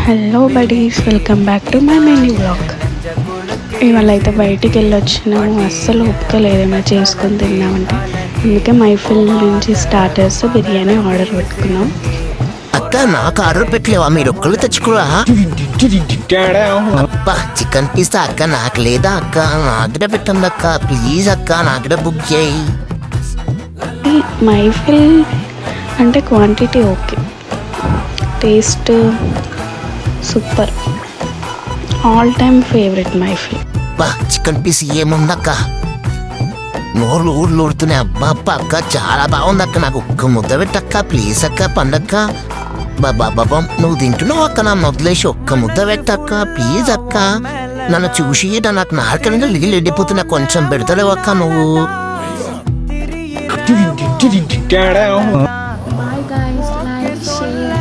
Hello buddies, welcome back to my mini blog. ఇవాళ అయితే బయటికి వెళ్ళొచ్చినాము. అస్సలు ఓపిక లేదేమో చేసుకొని తిన్నామంటే, అందుకే మైఫిల్ నుంచి స్టార్టర్స్ బిర్యానీ ఆర్డర్ పెట్టుకున్నాం. అక్క నాకు ఆర్డర్ పెట్టలేవా? మీరు ఒక్కళ్ళు తెచ్చుకోరా? అబ్బా చికెన్ పిస్తా అక్క, నాకు లేదా అక్క? నాకుడే పెట్టండి అక్క, ప్లీజ్ అక్క, నాకుడే బుక్ చేయి. మైఫిల్ అంటే quantity okay, taste super, all time favourite Mehfil. అబ్బా చికెన్ పీస్ ఏముందక్క, నోరు ఊర్లు ఊడుతున్నాయి. అబ్బా అబ్బా అక్క చాలా బాగుంది అక్క, నాకు ఒక్క ముద్ద పెట్టక్క ప్లీజ్ అక్క. పండక్క బాబా బాబా నువ్వు తింటున్నావు అక్క, నన్ను వదిలేసి ఒక్క ముద్ద పెట్టక్క ప్లీజ్ అక్క. నన్ను చూసి నాకు నాలుకనే నీళ్ళు ఎండిపోతున్నా, కొంచెం పెడతలేవు అక్క నువ్వు. Bye guys, like, share.